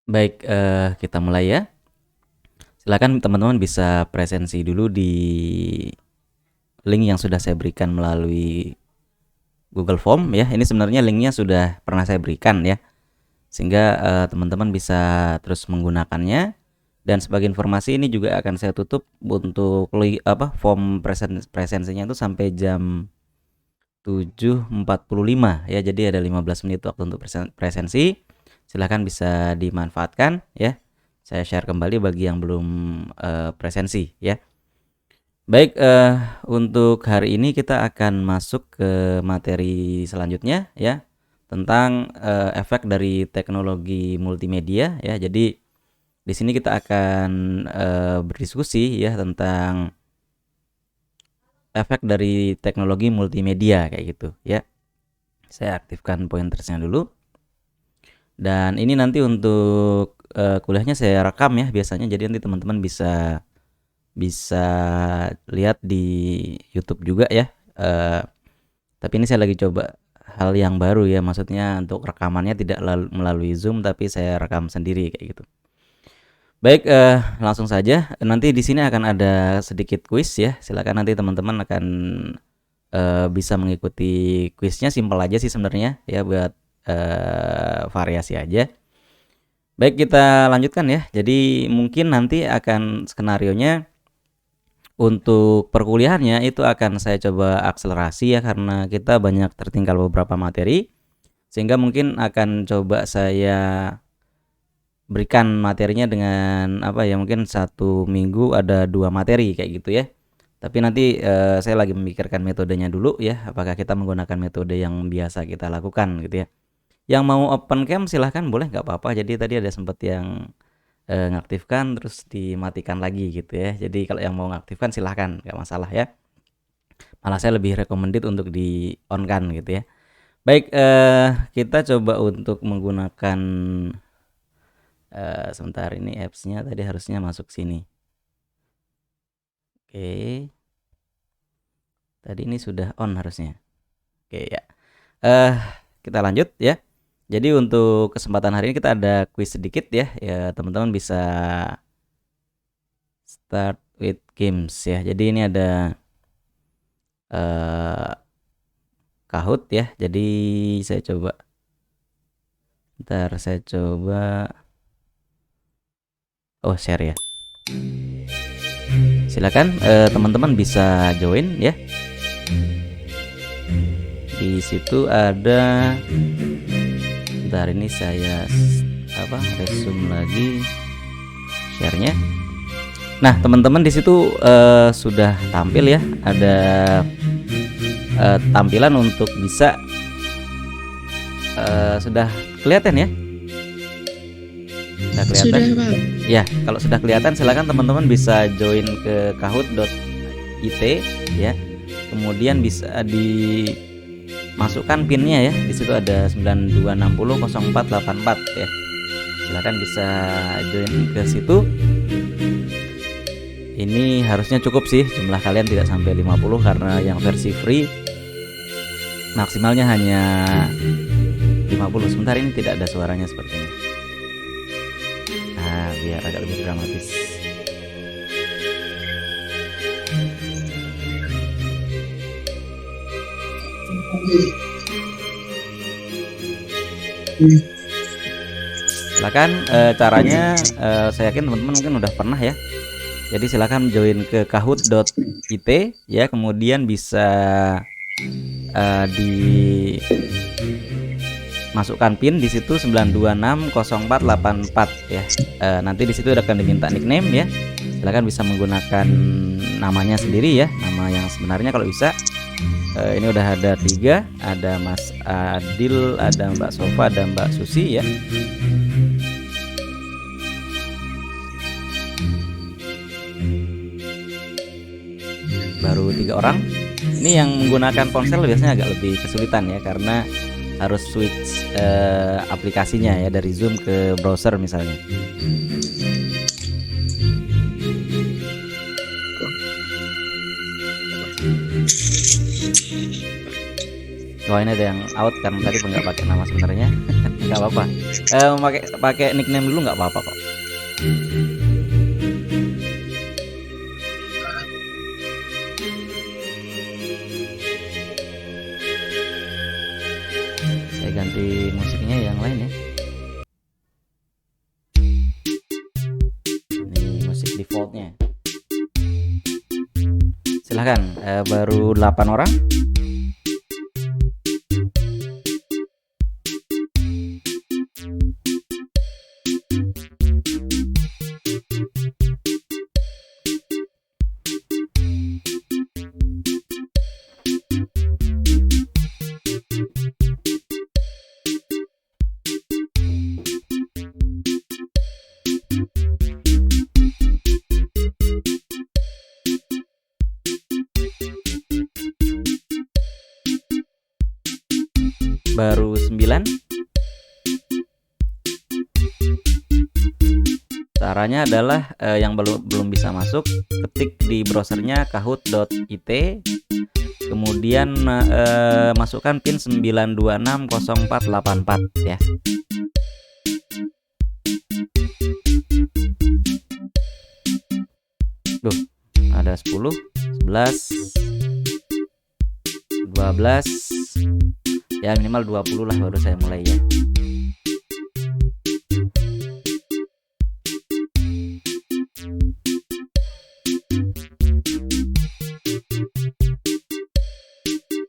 Baik, kita mulai ya. Silakan teman-teman bisa presensi dulu di link yang sudah saya berikan melalui Google Form ya. Ini sebenarnya linknya sudah pernah saya berikan ya, sehingga teman-teman bisa terus menggunakannya. Dan sebagai informasi ini juga akan saya tutup untuk form presensinya itu sampai jam 7.45 ya. Jadi ada 15 menit waktu untuk presensi. Silahkan bisa dimanfaatkan ya. Saya share kembali bagi yang belum presensi ya. Baik, untuk hari ini kita akan masuk ke materi selanjutnya ya, tentang efek dari teknologi multimedia ya. Jadi di sini kita akan berdiskusi ya tentang efek dari teknologi multimedia kayak gitu ya. Saya aktifkan pointersnya dulu. Dan ini nanti untuk kuliahnya saya rekam ya biasanya, jadi nanti teman-teman bisa lihat di YouTube juga ya. Tapi ini saya lagi coba hal yang baru ya, maksudnya untuk rekamannya tidak melalui Zoom tapi saya rekam sendiri kayak gitu. Baik, langsung saja. Nanti di sini akan ada sedikit kuis ya. Silakan nanti teman-teman akan bisa mengikuti kuisnya, simpel aja sih sebenarnya ya, buat variasi aja. Baik, kita lanjutkan ya. Jadi mungkin nanti akan skenarionya untuk perkuliahannya itu akan saya coba akselerasi ya, karena kita banyak tertinggal beberapa materi, sehingga mungkin akan coba saya berikan materinya dengan mungkin 1 minggu ada 2 materi kayak gitu ya. Tapi nanti saya lagi memikirkan metodenya dulu ya, apakah kita menggunakan metode yang biasa kita lakukan gitu ya. Yang mau open cam silahkan, boleh, nggak apa-apa. Jadi tadi ada sempat yang ngaktifkan terus dimatikan lagi gitu ya. Jadi kalau yang mau ngaktifkan silahkan, nggak masalah ya. Malah saya lebih recommended untuk di on kan gitu ya. Baik, kita coba untuk menggunakan sebentar, ini apps-nya tadi harusnya masuk sini. Oke. Tadi ini sudah on harusnya. Oke ya. Kita lanjut ya. Jadi untuk kesempatan hari ini kita ada quiz sedikit ya. Ya, teman-teman bisa start with games ya. Jadi ini ada Kahoot ya. Jadi saya coba. Ntar saya coba share ya. Silakan teman-teman bisa join ya. Di situ ada, bentar ini saya resume lagi share-nya. Nah, teman-teman di situ sudah tampil ya, ada tampilan untuk bisa sudah kelihatan ya? Sudah kelihatan? Sudah, Pak. Ya, kalau sudah kelihatan silakan teman-teman bisa join ke kahoot.it ya. Kemudian bisa dimasukkan pinnya ya. Di situ ada 92600484 ya. Silakan bisa join ke situ. Ini harusnya cukup sih, jumlah kalian tidak sampai 50 karena yang versi free maksimalnya hanya 50. Sebentar, ini tidak ada suaranya sepertinya. Nah, biar agak lebih dramatis. Silakan, caranya saya yakin teman-teman mungkin udah pernah ya. Jadi silakan join ke kahoot.it ya, kemudian bisa dimasukkan pin di situ 92600484 ya. Nanti di situ akan diminta nickname ya. Silakan bisa menggunakan namanya sendiri ya, nama yang sebenarnya kalau bisa. Ini udah ada 3, ada Mas Adil, ada Mbak Sofa, ada Mbak Susi ya. Baru 3 orang. Ini yang menggunakan ponsel biasanya agak lebih kesulitan ya, karena harus switch aplikasinya ya, dari Zoom ke browser misalnya. Wah, ini ada yang out karena tadi nggak pakai nama sebenarnya. Nggak nggak apa-apa. Pakai pakai nickname dulu nggak apa-apa kok. Saya ganti musiknya yang lain ya. Ini musik defaultnya. Silahkan, baru 8 orang. Baru 9. Caranya adalah yang belum bisa masuk, ketik di browsernya kahoot.it, kemudian masukkan pin 9260484 ya. Duh, ada 10, 11, 12, ya minimal 20 lah baru saya mulai ya.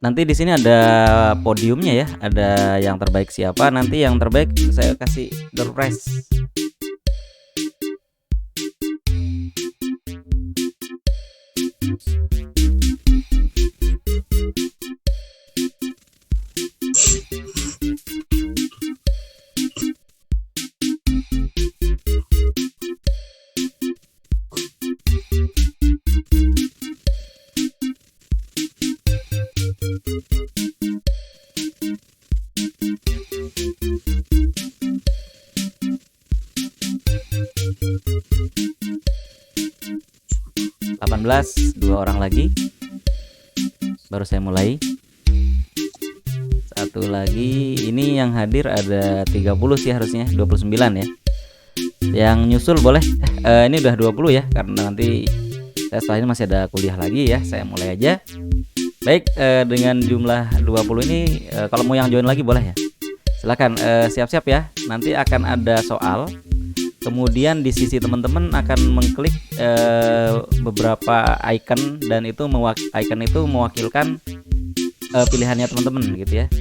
Nanti di sini ada podiumnya ya, ada yang terbaik siapa. Nanti yang terbaik saya kasih door prize. Dua orang lagi baru saya mulai. Satu lagi, ini yang hadir ada 30 sih harusnya, 29 ya. Yang nyusul boleh. Ini udah 20 ya, karena nanti saya setelah ini masih ada kuliah lagi ya. Saya mulai aja. Baik, dengan jumlah 20 ini kalau mau yang join lagi boleh ya. Silakan siap-siap ya. Nanti akan ada soal. Kemudian di sisi teman-teman akan mengklik beberapa icon, dan itu icon itu mewakilkan pilihannya teman-teman gitu ya.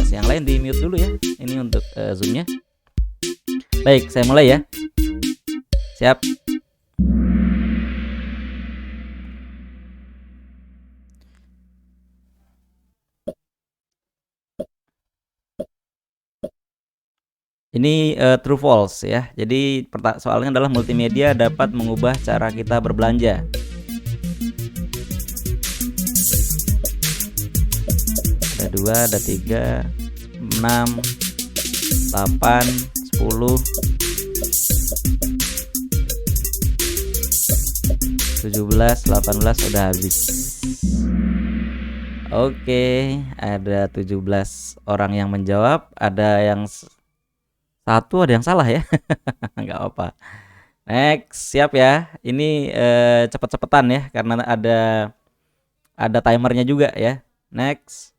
Yang lain di mute dulu ya. Ini untuk zoomnya. Baik, saya mulai ya. Siap. Ini true false ya. Jadi soalnya adalah multimedia dapat mengubah cara kita berbelanja. Ada 2, ada 3, 6, 8, 10, 17, 18 udah habis. Oke, ada 17 orang yang menjawab, ada yang satu, ada yang salah ya. Nggak apa. Next, siap ya. Ini cepet-cepetan ya, karena ada timernya juga ya. Next.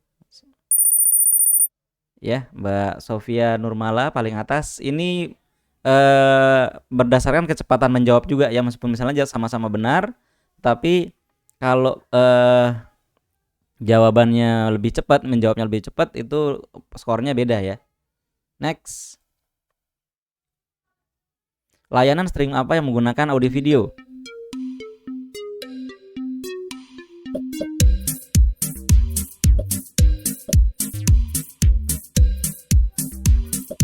Ya, Mbak Sofia Nurmala paling atas. Ini berdasarkan kecepatan menjawab juga ya, meskipun misalnya sama-sama benar, tapi kalau jawabannya lebih cepat, menjawabnya lebih cepat, itu skornya beda ya. Next. Layanan streaming apa yang menggunakan audio video?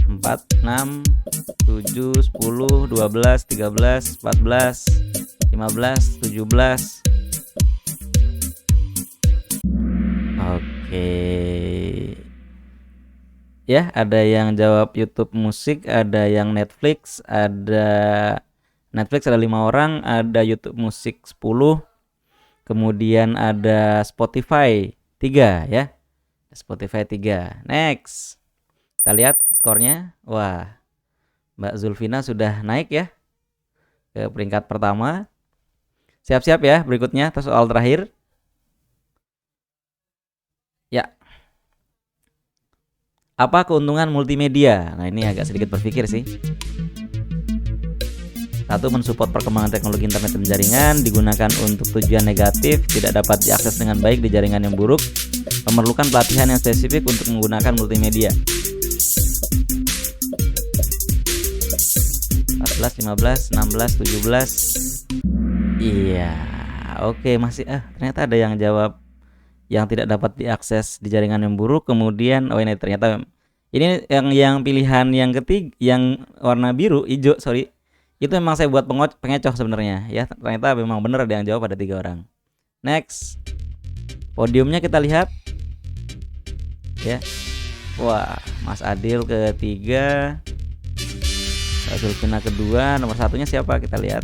Empat, 6, 7, 10, 12, 13, 14, 15, 17. Oke. Ya, ada yang jawab YouTube musik, ada yang Netflix, ada 5 orang, ada YouTube musik 10, kemudian ada Spotify 3 ya. Spotify 3. Next. Kita lihat skornya. Wah, Mbak Zulfina sudah naik ya ke peringkat pertama. Siap-siap ya, berikutnya atau soal terakhir. Ya. Apa keuntungan multimedia? Nah, ini agak sedikit berpikir sih. Satu, mensupport perkembangan teknologi internet dan jaringan, digunakan untuk tujuan negatif, tidak dapat diakses dengan baik di jaringan yang buruk, memerlukan pelatihan yang spesifik untuk menggunakan multimedia. 14, 15, 16, 17. Iya, oke, masih ternyata ada yang jawab yang tidak dapat diakses di jaringan yang buruk. Kemudian ini ternyata ini yang pilihan yang ketiga, yang warna biru, hijau, sorry. Itu memang saya buat pengecoh sebenarnya ya. Ternyata memang benar ada yang jawab, ada 3 orang. Next. Podiumnya kita lihat. Ya. Wah, Mas Adil ketiga. Mbak Zulfina kedua, nomor satunya siapa? Kita lihat.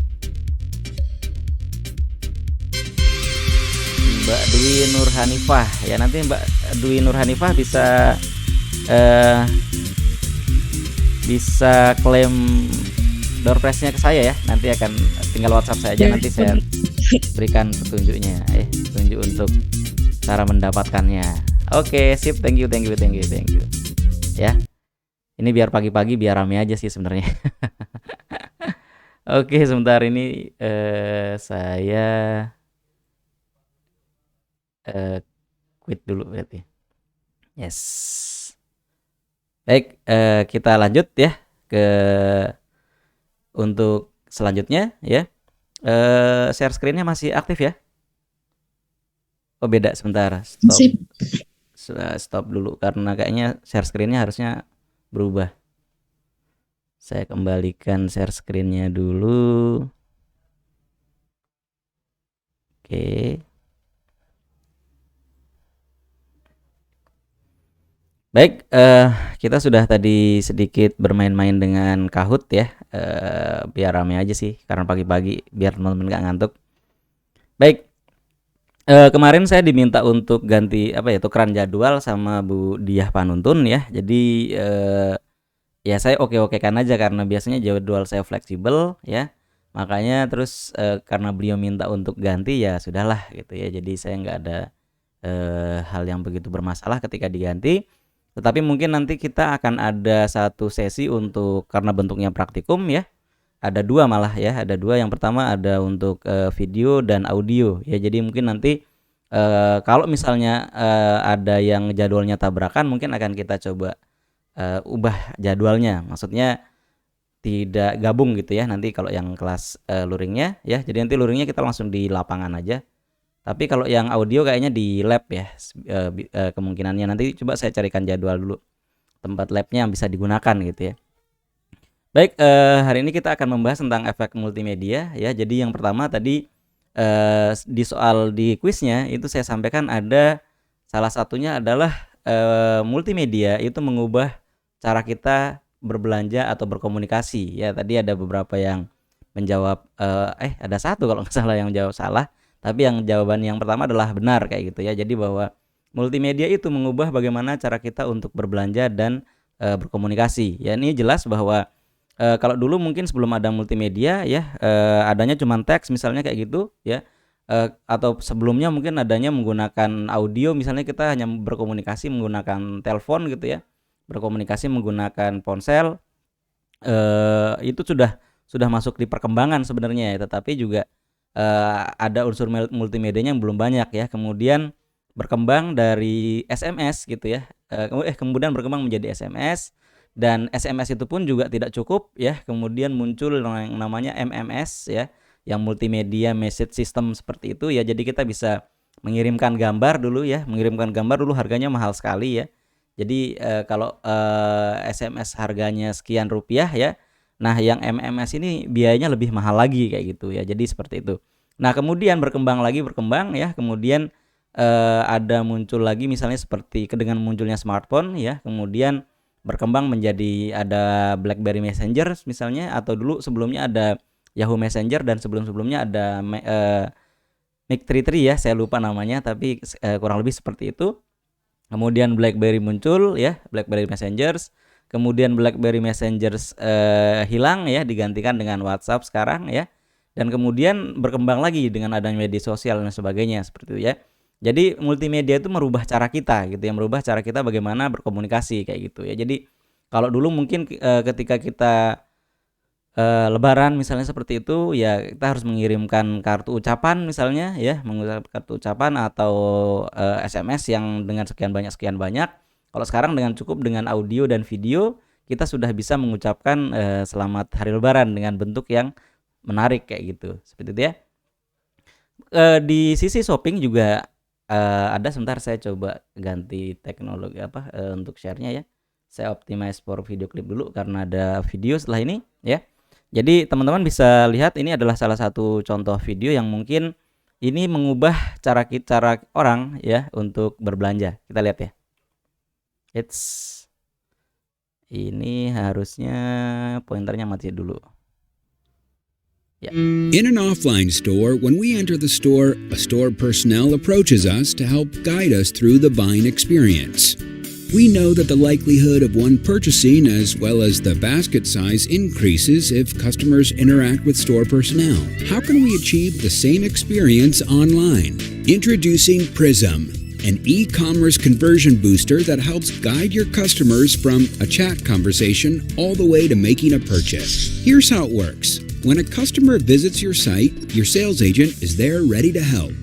Mbak Dwi Nurhanifah. Ya, nanti Mbak Dwi Nurhanifah bisa klaim door prize-nya ke saya ya. Nanti akan tinggal WhatsApp saya aja, nanti saya berikan petunjuknya petunjuk untuk cara mendapatkannya. Oke, sip, thank you. Ya. Ini biar pagi-pagi biar rame aja sih sebenarnya. Oke, sebentar ini saya quit dulu berarti. Yes. Baik, kita lanjut ya ke untuk selanjutnya ya. Share screen-nya masih aktif ya? Oh, beda, sebentar. Stop dulu karena kayaknya share screen-nya harusnya berubah. Saya kembalikan share screen-nya dulu. Oke. Baik, kita sudah tadi sedikit bermain-main dengan Kahoot ya, biar rame aja sih, karena pagi-pagi biar teman-teman nggak ngantuk. Baik, kemarin saya diminta untuk ganti tukeran jadwal sama Bu Diah Panuntun ya. Jadi ya saya oke-okekan aja karena biasanya jadwal saya fleksibel ya. Makanya terus karena beliau minta untuk ganti ya sudahlah gitu ya. Jadi saya nggak ada hal yang begitu bermasalah ketika diganti. Tetapi mungkin nanti kita akan ada satu sesi untuk, karena bentuknya praktikum ya, ada 2 malah ya, ada 2. Yang pertama ada untuk video dan audio ya. Jadi mungkin nanti kalau misalnya ada yang jadwalnya tabrakan, mungkin akan kita coba ubah jadwalnya, maksudnya tidak gabung gitu ya. Nanti kalau yang kelas luringnya ya, jadi nanti luringnya kita langsung di lapangan aja. Tapi kalau yang audio kayaknya di lab ya, kemungkinannya. Nanti coba saya carikan jadwal dulu tempat labnya yang bisa digunakan gitu ya. Baik, hari ini kita akan membahas tentang efek multimedia ya. Jadi yang pertama tadi di soal di kuisnya itu saya sampaikan ada salah satunya adalah multimedia itu mengubah cara kita berbelanja atau berkomunikasi ya. Tadi ada beberapa yang menjawab ada 1 kalau nggak salah yang jawab salah. Tapi yang jawaban yang pertama adalah benar kayak gitu ya. Jadi bahwa multimedia itu mengubah bagaimana cara kita untuk berbelanja dan berkomunikasi. Ya, ini jelas bahwa kalau dulu mungkin sebelum ada multimedia ya, adanya cuma teks misalnya kayak gitu ya. Atau sebelumnya mungkin adanya menggunakan audio, misalnya kita hanya berkomunikasi menggunakan telepon gitu ya. Berkomunikasi menggunakan ponsel. Itu sudah masuk di perkembangan sebenarnya ya, tetapi juga ada unsur multimedianya yang belum banyak ya. Kemudian berkembang dari SMS gitu ya. Kemudian berkembang menjadi SMS, dan SMS itu pun juga tidak cukup ya. Kemudian muncul yang namanya MMS ya, yang multimedia message system seperti itu ya. Jadi kita bisa mengirimkan gambar dulu ya. Mengirimkan gambar dulu harganya mahal sekali ya. Jadi kalau SMS harganya sekian rupiah ya. Nah, yang MMS ini biayanya lebih mahal lagi kayak gitu ya. Jadi seperti itu. Nah, kemudian berkembang ya. Kemudian ada muncul lagi misalnya seperti dengan munculnya smartphone ya. Kemudian berkembang menjadi ada BlackBerry Messenger misalnya, atau dulu sebelumnya ada Yahoo Messenger, dan sebelum-sebelumnya ada Mic33 ya, saya lupa namanya, tapi kurang lebih seperti itu. Kemudian BlackBerry muncul ya, BlackBerry Messengers. kemudian BlackBerry Messenger hilang ya, digantikan dengan WhatsApp sekarang ya, dan kemudian berkembang lagi dengan adanya media sosial dan sebagainya seperti itu ya. Jadi multimedia itu merubah cara kita gitu ya, merubah cara kita bagaimana berkomunikasi kayak gitu ya. Jadi kalau dulu mungkin ketika kita lebaran misalnya seperti itu, ya kita harus mengirimkan kartu ucapan misalnya ya, mengirim kartu ucapan atau SMS yang dengan sekian banyak. Kalau sekarang dengan cukup dengan audio dan video, kita sudah bisa mengucapkan selamat hari lebaran dengan bentuk yang menarik kayak gitu, seperti itu ya. Di sisi shopping juga ada, sebentar saya coba ganti teknologi untuk share-nya ya. Saya optimize for video clip dulu karena ada video setelah ini ya. Jadi teman-teman bisa lihat ini adalah salah satu contoh video yang mungkin ini mengubah cara orang ya untuk berbelanja. Kita lihat ya. Ini harusnya pointernya mati dulu. Yeah. In an offline store, when we enter the store, a store personnel approaches us to help guide us through the buying experience. We know that the likelihood of one purchasing as well as the basket size increases if customers interact with store personnel. How can we achieve the same experience online? Introducing Prism, an e-commerce conversion booster that helps guide your customers from a chat conversation all the way to making a purchase. Here's how it works. When a customer visits your site, your sales agent is there ready to help.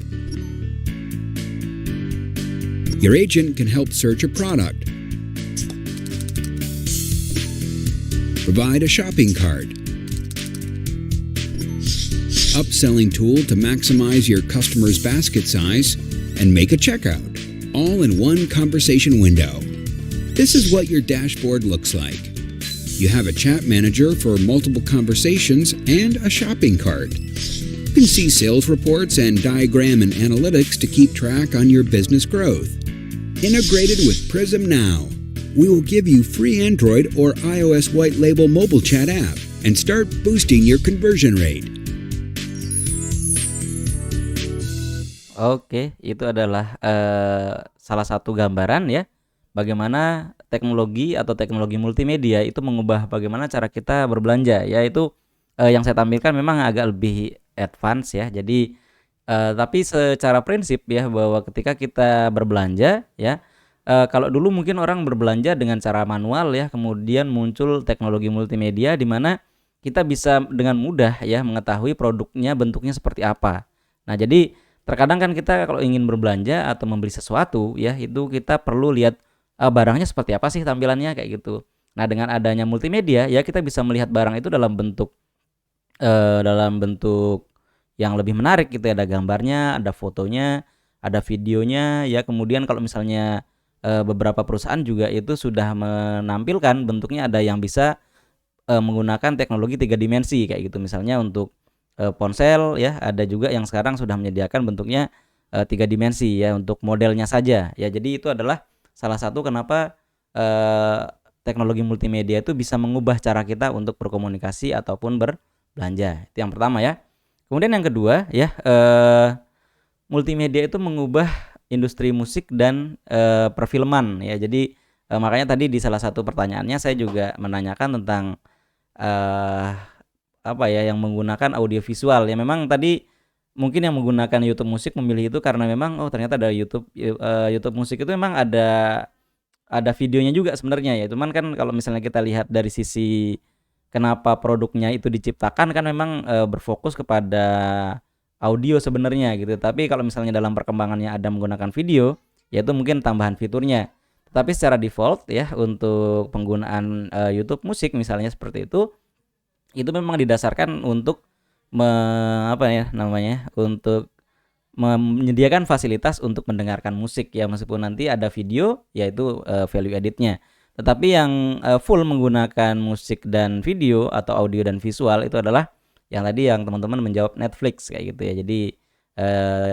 Your agent can help search a product, provide a shopping cart, upselling tool to maximize your customer's basket size, and make a checkout, all in one conversation window. This is what your dashboard looks like. You have a chat manager for multiple conversations and a shopping cart. You can see sales reports and diagram and analytics to keep track on your business growth. Integrated with Prism Now, we will give you free Android or iOS white label mobile chat app and start boosting your conversion rate. Oke, itu adalah salah satu gambaran ya, bagaimana teknologi atau teknologi multimedia itu mengubah bagaimana cara kita berbelanja, yaitu yang saya tampilkan memang agak lebih advance ya. Jadi tapi secara prinsip ya, bahwa ketika kita berbelanja ya, kalau dulu mungkin orang berbelanja dengan cara manual ya, kemudian muncul teknologi multimedia di mana kita bisa dengan mudah ya mengetahui produknya bentuknya seperti apa. Nah, jadi terkadang kan kita kalau ingin berbelanja atau membeli sesuatu ya, itu kita perlu lihat barangnya seperti apa sih tampilannya kayak gitu. Nah, dengan adanya multimedia ya, kita bisa melihat barang itu dalam bentuk yang lebih menarik gitu ya, ada gambarnya, ada fotonya, ada videonya ya. Kemudian kalau misalnya beberapa perusahaan juga itu sudah menampilkan bentuknya, ada yang bisa menggunakan teknologi 3 dimensi kayak gitu. Misalnya untuk ponsel ya, ada juga yang sekarang sudah menyediakan bentuknya 3 dimensi ya untuk modelnya saja ya. Jadi itu adalah salah satu kenapa teknologi multimedia itu bisa mengubah cara kita untuk berkomunikasi ataupun berbelanja. Itu yang pertama ya. Kemudian yang kedua ya, multimedia itu mengubah industri musik dan perfilman ya. Jadi makanya tadi di salah satu pertanyaannya saya juga menanyakan tentang yang menggunakan audiovisual ya. Memang tadi mungkin yang menggunakan YouTube Musik memilih itu karena memang ternyata ada YouTube Musik itu memang ada videonya juga sebenarnya ya. Cuman kan kalau misalnya kita lihat dari sisi kenapa produknya itu diciptakan, kan memang berfokus kepada audio sebenarnya gitu. Tapi kalau misalnya dalam perkembangannya ada menggunakan video, yaitu mungkin tambahan fiturnya. Tapi secara default ya untuk penggunaan YouTube Musik misalnya seperti itu memang didasarkan untuk untuk menyediakan fasilitas untuk mendengarkan musik ya, meskipun nanti ada video yaitu value editnya. Tetapi yang full menggunakan musik dan video atau audio dan visual itu adalah yang tadi yang teman-teman menjawab Netflix kayak gitu ya. Jadi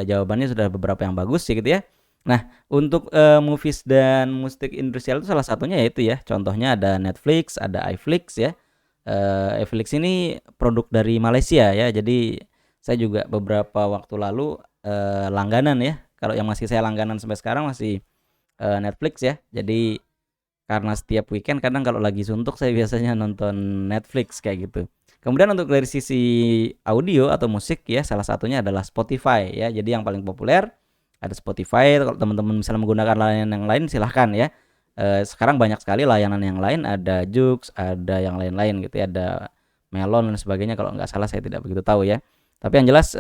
jawabannya sudah beberapa yang bagus sih gitu ya. Nah, untuk movies dan musik industrial itu salah satunya yaitu ya, contohnya ada Netflix, ada iFlix ya. iFlix ini produk dari Malaysia ya. Jadi saya juga beberapa waktu lalu langganan ya. Kalau yang masih saya langganan sampai sekarang masih Netflix ya. Jadi karena setiap weekend kadang kalau lagi suntuk saya biasanya nonton Netflix kayak gitu. Kemudian untuk dari sisi audio atau musik ya, salah satunya adalah Spotify ya. Jadi yang paling populer ada Spotify. Kalau teman-teman misalnya menggunakan layanan yang lain silahkan ya. Sekarang banyak sekali layanan yang lain, ada Joox, ada yang lain-lain gitu ya, ada Melon dan sebagainya kalau nggak salah, saya tidak begitu tahu ya. Tapi yang jelas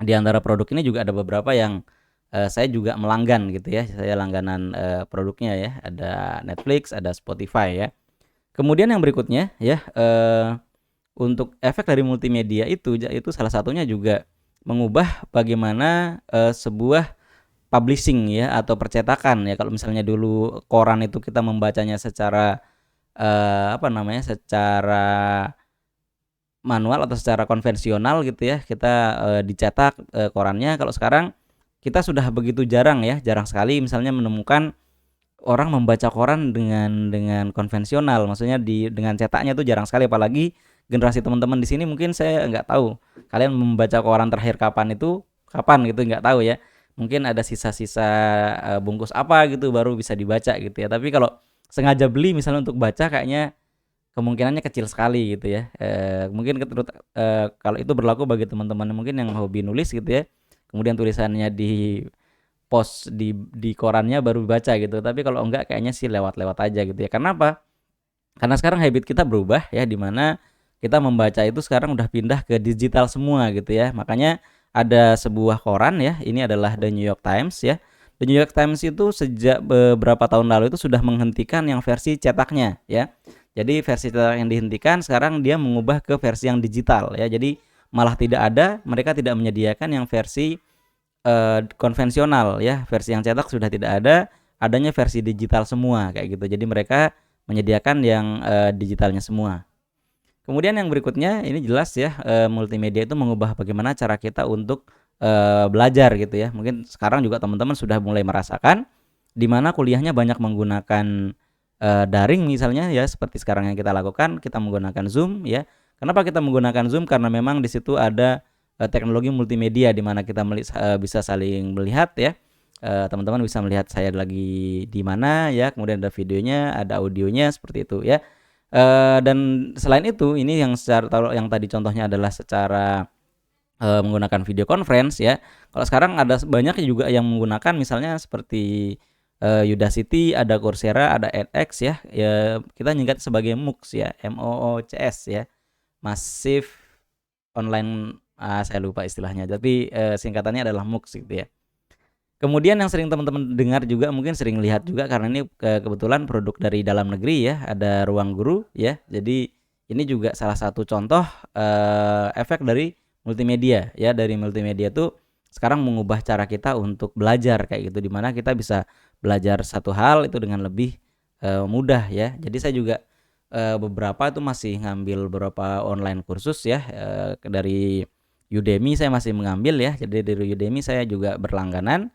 di antara produk ini juga ada beberapa yang saya juga melanggan gitu ya. Saya langganan produknya ya. Ada Netflix, ada Spotify ya. Kemudian yang berikutnya ya, untuk efek dari multimedia itu salah satunya juga mengubah bagaimana sebuah publishing ya atau percetakan ya. Kalau misalnya dulu koran itu kita membacanya secara secara manual atau secara konvensional gitu ya, kita dicetak korannya. Kalau sekarang kita sudah begitu jarang ya, jarang sekali misalnya menemukan orang membaca koran dengan konvensional, maksudnya dengan cetaknya tuh jarang sekali. Apalagi generasi teman-teman di sini mungkin saya nggak tahu kalian membaca koran terakhir kapan gitu, nggak tahu ya. Mungkin ada sisa-sisa bungkus apa gitu baru bisa dibaca gitu ya. Tapi kalau sengaja beli misalnya untuk baca kayaknya kemungkinannya kecil sekali gitu ya. Mungkin kalau itu berlaku bagi teman-teman mungkin yang hobi nulis gitu ya. Kemudian tulisannya di post di korannya baru baca gitu. Tapi kalau enggak kayaknya sih lewat-lewat aja gitu ya. Karena apa? Karena sekarang habit kita berubah ya, di mana kita membaca itu sekarang udah pindah ke digital semua gitu ya. Makanya ada sebuah koran ya, ini adalah The New York Times ya. The New York Times itu sejak beberapa tahun lalu itu sudah menghentikan yang versi cetaknya ya. Jadi versi cetak yang dihentikan, sekarang dia mengubah ke versi yang digital ya. Jadi malah tidak ada, mereka tidak menyediakan yang versi konvensional ya. Versi yang cetak sudah tidak ada, adanya versi digital semua kayak gitu. Jadi mereka menyediakan yang digitalnya semua. Kemudian yang berikutnya ini jelas ya, multimedia itu mengubah bagaimana cara kita untuk belajar gitu ya. Mungkin sekarang juga teman-teman sudah mulai merasakan di mana kuliahnya banyak menggunakan daring misalnya ya, seperti sekarang yang kita lakukan, kita menggunakan Zoom ya. Kenapa kita menggunakan Zoom? Karena memang di situ ada teknologi multimedia di mana kita bisa saling melihat ya. Teman-teman bisa melihat saya lagi di mana ya, kemudian ada videonya, ada audionya seperti itu ya. Dan selain itu ini yang yang tadi contohnya adalah secara menggunakan video conference ya. Kalau sekarang ada banyak juga yang menggunakan misalnya seperti Udacity, ada Coursera, ada edX ya. Ya kita nyingkat sebagai MOOCs ya, MOOCs ya. Massive Online, saya lupa istilahnya. Tapi singkatannya adalah MOOCs gitu ya. Kemudian yang sering teman-teman dengar juga, mungkin sering lihat juga karena ini kebetulan produk dari dalam negeri ya, ada Ruang Guru ya. Jadi ini juga salah satu contoh efek dari multimedia ya. Dari multimedia tuh sekarang mengubah cara kita untuk belajar kayak gitu, dimana kita bisa belajar satu hal itu dengan lebih mudah ya. Jadi saya juga beberapa itu masih ngambil beberapa online kursus ya, dari Udemy saya masih mengambil ya. Jadi dari Udemy saya juga berlangganan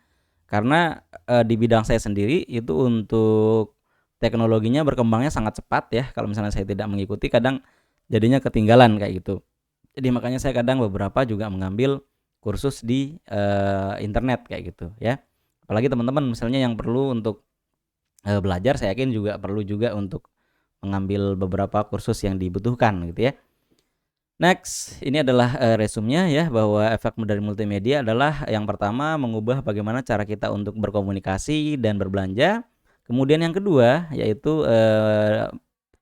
karena di bidang saya sendiri itu untuk teknologinya berkembangnya sangat cepat ya. Kalau misalnya saya tidak mengikuti kadang jadinya ketinggalan kayak gitu. Jadi makanya saya kadang beberapa juga mengambil kursus di internet kayak gitu ya. Apalagi teman-teman misalnya yang perlu untuk belajar, saya yakin juga perlu juga untuk mengambil beberapa kursus yang dibutuhkan gitu ya. Next, ini adalah resumenya ya, bahwa efek dari multimedia adalah yang pertama mengubah bagaimana cara kita untuk berkomunikasi dan berbelanja. Kemudian yang kedua yaitu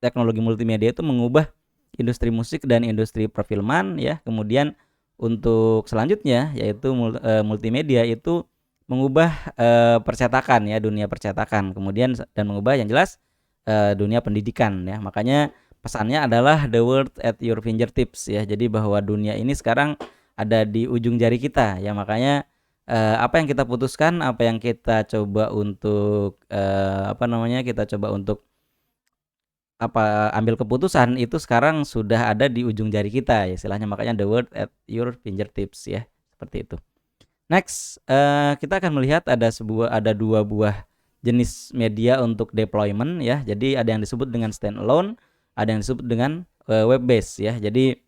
teknologi multimedia itu mengubah industri musik dan industri perfilman ya. Kemudian untuk selanjutnya yaitu multimedia itu mengubah percetakan ya, dunia percetakan. Kemudian dan mengubah yang jelas dunia pendidikan ya. Makanya pesannya adalah the world at your fingertips ya. Jadi bahwa dunia ini sekarang ada di ujung jari kita ya. Makanya apa yang kita putuskan, apa yang kita coba untuk kita coba untuk ambil keputusan itu sekarang sudah ada di ujung jari kita ya, istilahnya. Makanya the world at your fingertips ya, seperti itu. Next, kita akan melihat ada dua buah jenis media untuk deployment ya. Jadi ada yang disebut dengan standalone, ada yang disebut dengan web based ya. Jadi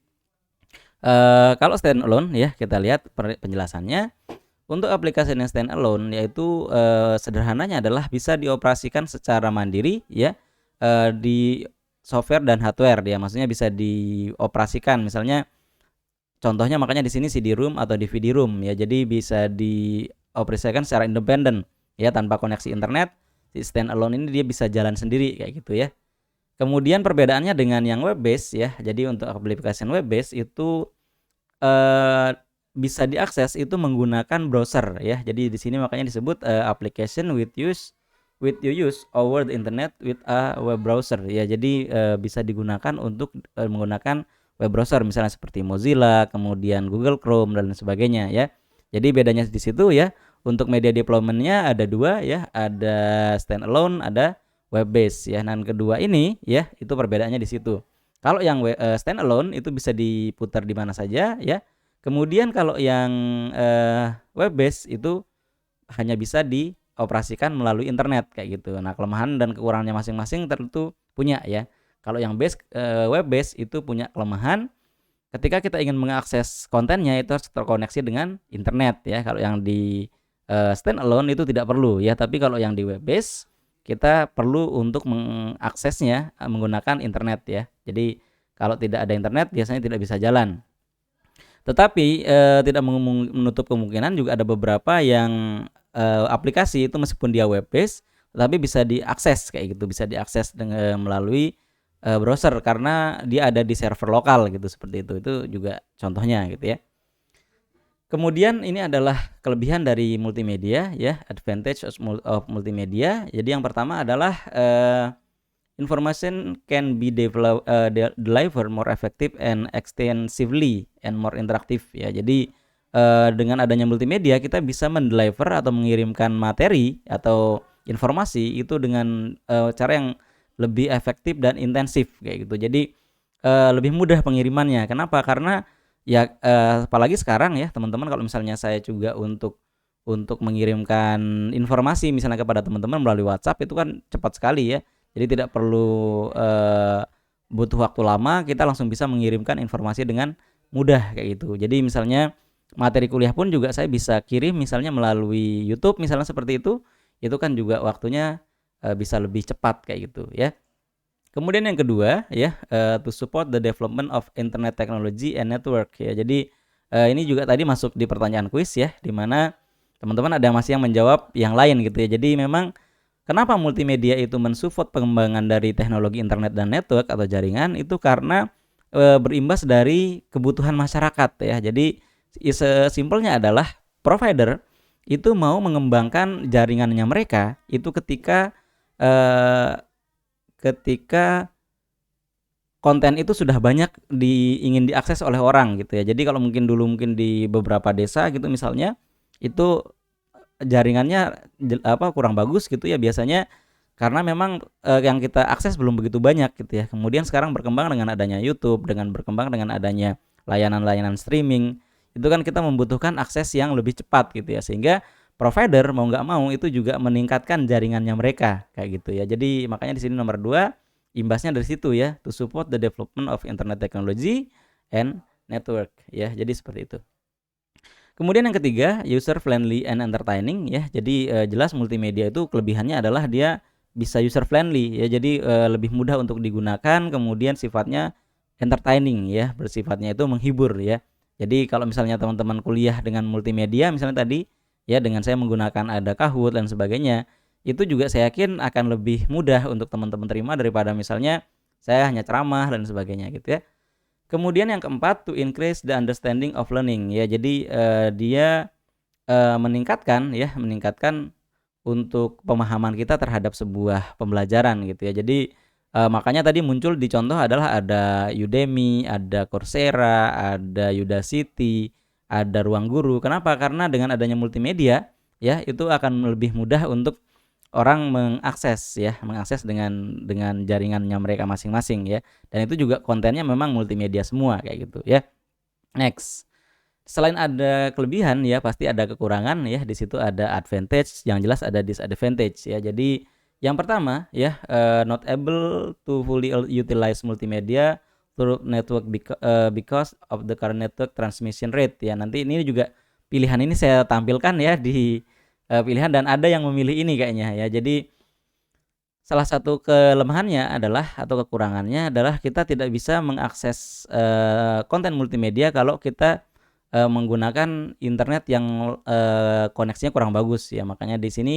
kalau standalone ya, kita lihat penjelasannya. Untuk aplikasi yang standalone yaitu, sederhananya adalah bisa dioperasikan secara mandiri ya, di software dan hardware ya, maksudnya bisa dioperasikan misalnya contohnya makanya di sini CD-ROM atau DVD-ROM ya, jadi bisa dioperasikan secara independen ya, tanpa koneksi internet, si standalone ini dia bisa jalan sendiri kayak gitu ya. Kemudian perbedaannya dengan yang web base ya, jadi untuk aplikasi web base itu, eee, bisa diakses itu menggunakan browser ya. Jadi di sini makanya disebut, application with you use over the internet with a web browser ya. Jadi, bisa digunakan untuk, menggunakan web browser misalnya seperti Mozilla, kemudian Google Chrome dan sebagainya ya. Jadi bedanya di situ ya, untuk media deployment-nya ada 2 ya, ada standalone, ada web base ya. Dan kedua ini ya, itu perbedaannya di situ. Kalau yang standalone itu bisa diputar di mana saja ya. Kemudian kalau yang, web base itu hanya bisa dioperasikan melalui internet kayak gitu. Nah, kelemahan dan kekurangannya masing-masing tentu punya ya. Kalau yang web base itu punya kelemahan ketika kita ingin mengakses kontennya itu harus terkoneksi dengan internet ya. Kalau yang di, standalone itu tidak perlu ya, tapi kalau yang di web base kita perlu untuk mengaksesnya, menggunakan internet ya. Jadi kalau tidak ada internet biasanya tidak bisa jalan. Tetapi, tidak menutup kemungkinan juga ada beberapa yang, aplikasi itu meskipun dia web base, tetapi bisa diakses kayak gitu, bisa diakses melalui, browser karena dia ada di server lokal gitu, seperti itu. Itu juga contohnya gitu ya. Kemudian ini adalah kelebihan dari multimedia ya, advantage of multimedia. Jadi yang pertama adalah, information can be delivered more effective and extensively and more interactive ya. Jadi, dengan adanya multimedia kita bisa mendeliver atau mengirimkan materi atau informasi itu dengan, cara yang lebih efektif dan intensif kayak gitu. Jadi, lebih mudah pengirimannya. Kenapa? Karena ya, apalagi sekarang ya teman-teman kalau misalnya saya juga untuk mengirimkan informasi misalnya kepada teman-teman melalui WhatsApp itu kan cepat sekali ya. Jadi tidak perlu, butuh waktu lama, kita langsung bisa mengirimkan informasi dengan mudah kayak gitu. Jadi misalnya materi kuliah pun juga saya bisa kirim misalnya melalui YouTube misalnya seperti itu kan juga waktunya, bisa lebih cepat kayak gitu ya. Kemudian yang kedua ya, to support the development of internet technology and network ya. Jadi, ini juga tadi masuk di pertanyaan kuis ya, di mana teman-teman ada masih yang menjawab yang lain gitu ya. Jadi memang kenapa multimedia itu mensupport pengembangan dari teknologi internet dan network atau jaringan itu karena, berimbas dari kebutuhan masyarakat ya. Jadi sesimpelnya adalah provider itu mau mengembangkan jaringannya mereka itu eee, ketika konten itu sudah banyak ingin diakses oleh orang gitu ya. Jadi kalau mungkin di beberapa desa gitu misalnya, itu jaringannya kurang bagus gitu ya biasanya karena memang, yang kita akses belum begitu banyak gitu ya. Kemudian sekarang berkembang dengan adanya YouTube, dengan berkembang dengan adanya layanan-layanan streaming, itu kan kita membutuhkan akses yang lebih cepat gitu ya. Sehingga provider mau nggak mau itu juga meningkatkan jaringannya mereka kayak gitu ya. Jadi makanya di sini nomor 2 imbasnya dari situ ya, to support the development of internet technology and network ya. Jadi seperti itu. Kemudian yang ketiga, user friendly and entertaining ya. Jadi, jelas multimedia itu kelebihannya adalah dia bisa user friendly ya. Jadi, lebih mudah untuk digunakan, kemudian sifatnya entertaining ya, bersifatnya itu menghibur ya. Jadi kalau misalnya teman-teman kuliah dengan multimedia misalnya tadi, ya dengan saya menggunakan ada Kahoot dan sebagainya, itu juga saya yakin akan lebih mudah untuk teman-teman terima daripada misalnya saya hanya ceramah dan sebagainya gitu ya. Kemudian yang keempat, to increase the understanding of learning ya. Jadi, dia, meningkatkan untuk pemahaman kita terhadap sebuah pembelajaran gitu ya. Jadi, makanya tadi muncul di contoh adalah ada Udemy, ada Coursera, ada Udacity, ada Ruang Guru. Kenapa? Karena dengan adanya multimedia ya, itu akan lebih mudah untuk orang mengakses dengan jaringannya mereka masing-masing ya, dan itu juga kontennya memang multimedia semua kayak gitu ya. Next, selain ada kelebihan ya pasti ada kekurangan ya, di situ ada advantage, yang jelas ada disadvantage ya. Jadi yang pertama ya, not able to fully utilize multimedia through network because of the current network transmission rate ya. Nanti ini juga pilihan ini saya tampilkan ya di pilihan, dan ada yang memilih ini kayaknya ya. Jadi salah satu kelemahannya adalah atau kekurangannya adalah kita tidak bisa mengakses konten multimedia kalau kita menggunakan internet yang koneksinya kurang bagus ya. Makanya di sini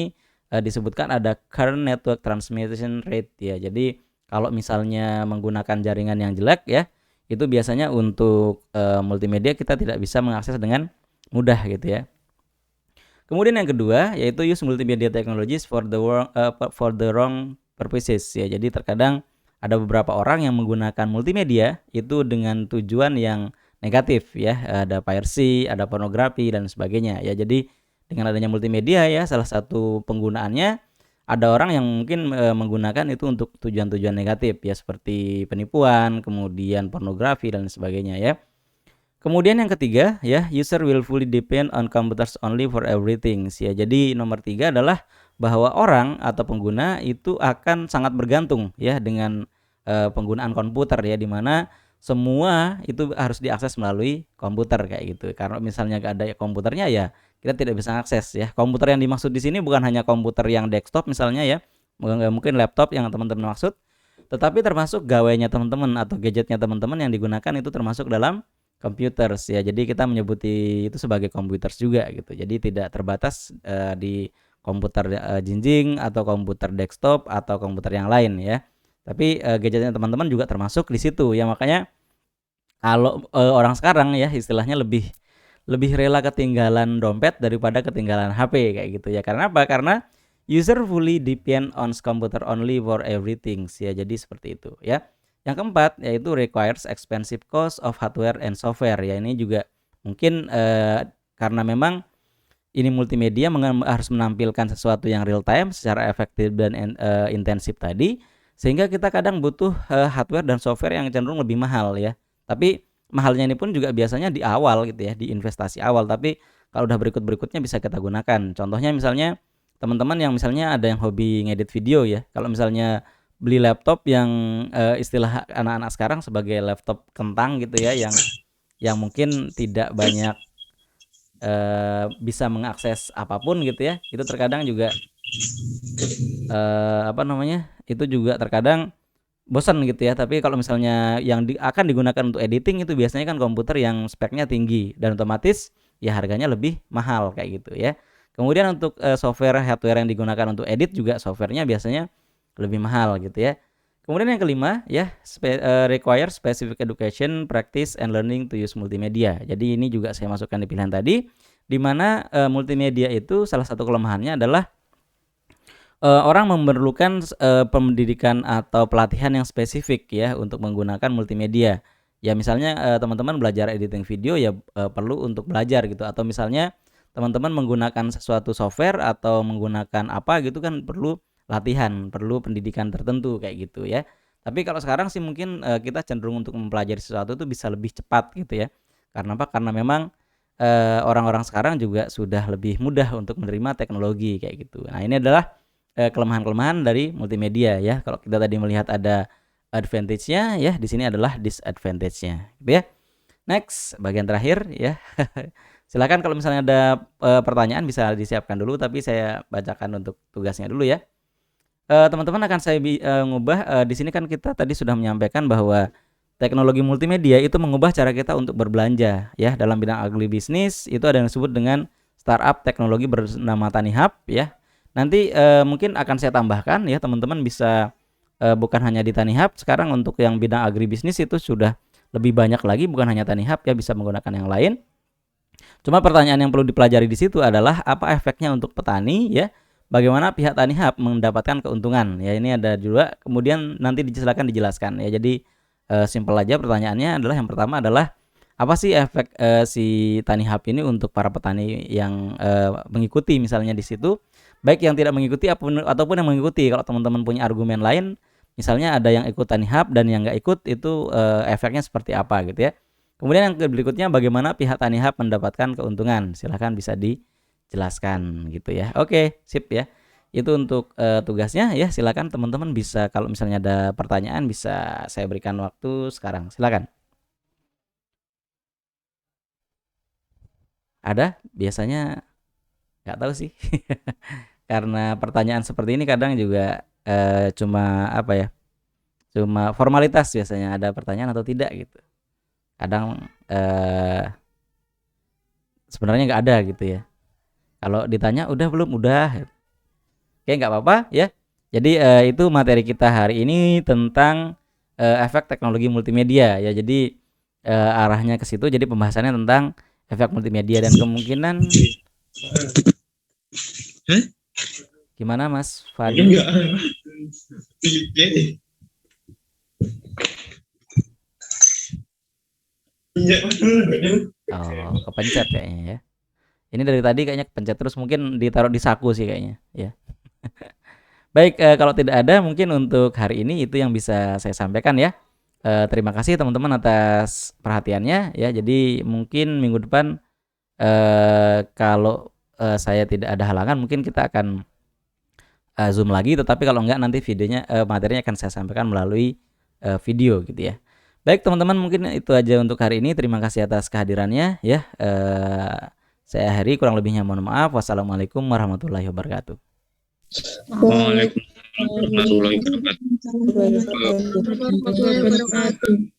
disebutkan ada current network transmission rate ya. Jadi kalau misalnya menggunakan jaringan yang jelek ya, itu biasanya untuk multimedia kita tidak bisa mengakses dengan mudah gitu ya. Kemudian yang kedua yaitu use multimedia technologies for the wrong purposes ya. Jadi terkadang ada beberapa orang yang menggunakan multimedia itu dengan tujuan yang negatif ya. Ada piracy, ada pornografi dan sebagainya ya. Jadi dengan adanya multimedia ya, salah satu penggunaannya ada orang yang mungkin menggunakan itu untuk tujuan-tujuan negatif ya, seperti penipuan, kemudian pornografi dan sebagainya ya. Kemudian yang ketiga ya, user will fully depend on computers only for everything ya. Jadi nomor 3 adalah bahwa orang atau pengguna itu akan sangat bergantung ya dengan penggunaan komputer ya, di mana semua itu harus diakses melalui komputer kayak gitu. Karena misalnya nggak ada komputernya ya kita tidak bisa akses ya. Komputer yang dimaksud di sini bukan hanya komputer yang desktop misalnya ya, mungkin laptop yang teman-teman maksud, tetapi termasuk gawainya teman-teman atau gadgetnya teman-teman yang digunakan itu termasuk dalam computers ya. Jadi kita menyebuti itu sebagai computers juga gitu. Jadi tidak terbatas di komputer jinjing atau komputer desktop atau komputer yang lain ya. Tapi gadgetnya teman-teman juga termasuk di situ ya. Makanya kalau orang sekarang ya istilahnya lebih rela ketinggalan dompet daripada ketinggalan HP kayak gitu ya. Karena apa? Karena user fully depend on computer only for everything ya. Jadi seperti itu ya. Yang keempat yaitu requires expensive cost of hardware and software ya. Ini juga mungkin karena memang ini multimedia harus menampilkan sesuatu yang real time secara efektif dan intensif tadi, sehingga kita kadang butuh hardware dan software yang cenderung lebih mahal ya. Tapi mahalnya ini pun juga biasanya di awal gitu ya, di investasi awal. Tapi kalau udah berikutnya bisa kita gunakan. Contohnya misalnya teman-teman yang misalnya ada yang hobi ngedit video ya. Kalau misalnya beli laptop yang istilah anak-anak sekarang sebagai laptop kentang gitu ya, yang mungkin tidak banyak bisa mengakses apapun gitu ya, itu terkadang juga itu juga terkadang bosan gitu ya. Tapi kalau misalnya yang akan digunakan untuk editing itu biasanya kan komputer yang speknya tinggi dan otomatis ya harganya lebih mahal kayak gitu ya. Kemudian untuk software hardware yang digunakan untuk edit juga softwarenya biasanya lebih mahal gitu ya. Kemudian yang kelima ya, require specific education, practice and learning to use multimedia. Jadi ini juga saya masukkan di pilihan tadi, di mana multimedia itu salah satu kelemahannya adalah orang memerlukan pendidikan atau pelatihan yang spesifik ya untuk menggunakan multimedia. Ya misalnya teman-teman belajar editing video ya perlu untuk belajar gitu, atau misalnya teman-teman menggunakan sesuatu software atau menggunakan apa gitu kan perlu latihan, perlu pendidikan tertentu kayak gitu ya. Tapi kalau sekarang sih mungkin kita cenderung untuk mempelajari sesuatu itu bisa lebih cepat gitu ya. Karena apa? Karena memang orang-orang sekarang juga sudah lebih mudah untuk menerima teknologi kayak gitu. Nah, ini adalah kelemahan-kelemahan dari multimedia ya. Kalau kita tadi melihat ada advantage-nya ya, di sini adalah disadvantage-nya gitu ya. Next, bagian terakhir ya. Silakan kalau misalnya ada pertanyaan bisa disiapkan dulu, tapi saya bacakan untuk tugasnya dulu ya. Teman-teman akan saya ngubah di sini kan kita tadi sudah menyampaikan bahwa teknologi multimedia itu mengubah cara kita untuk berbelanja ya. Dalam bidang agribisnis itu ada yang disebut dengan startup teknologi bernama TaniHub ya. Nanti mungkin akan saya tambahkan ya, teman-teman bisa bukan hanya di TaniHub, sekarang untuk yang bidang agribisnis itu sudah lebih banyak lagi, bukan hanya TaniHub ya, bisa menggunakan yang lain. Cuma pertanyaan yang perlu dipelajari di situ adalah apa efeknya untuk petani ya. Bagaimana pihak TaniHub mendapatkan keuntungan ya, ini ada juga. Kemudian nanti dijelaskan ya. Jadi simpel aja pertanyaannya adalah yang pertama adalah apa sih efek si TaniHub ini untuk para petani yang mengikuti misalnya di situ, baik yang tidak mengikuti ataupun yang mengikuti. Kalau teman-teman punya argumen lain, misalnya ada yang ikut TaniHub dan yang nggak ikut, itu efeknya seperti apa gitu ya. Kemudian yang berikutnya bagaimana pihak TaniHub mendapatkan keuntungan, silahkan bisa dijelaskan gitu ya. Oke, sip ya. Itu untuk tugasnya ya. Silakan teman-teman bisa, kalau misalnya ada pertanyaan bisa saya berikan waktu sekarang. Silakan. Ada? Biasanya nggak tahu sih. Karena pertanyaan seperti ini kadang juga cuma apa ya? Cuma formalitas biasanya ada pertanyaan atau tidak gitu. Kadang sebenarnya nggak ada gitu ya. Kalau ditanya udah belum? Udah. Oke, nggak apa-apa ya. Jadi itu materi kita hari ini tentang efek teknologi multimedia ya. Jadi arahnya ke situ. Jadi pembahasannya tentang efek multimedia dan kemungkinan gimana Mas Fadli? Oh, kepencet kayaknya ya. Ini dari tadi kayaknya kepencet terus mungkin ditaruh di saku sih kayaknya ya. Baik, kalau tidak ada mungkin untuk hari ini itu yang bisa saya sampaikan ya. Terima kasih teman-teman atas perhatiannya ya. Jadi mungkin minggu depan kalau saya tidak ada halangan mungkin kita akan Zoom lagi, tetapi kalau enggak nanti videonya materinya akan saya sampaikan melalui video gitu ya. Baik teman-teman, mungkin itu aja untuk hari ini. Terima kasih atas kehadirannya ya. Saya akhiri, kurang lebihnya mohon maaf. Wassalamualaikum warahmatullahi wabarakatuh. Waalaikumsalam warahmatullahi wabarakatuh.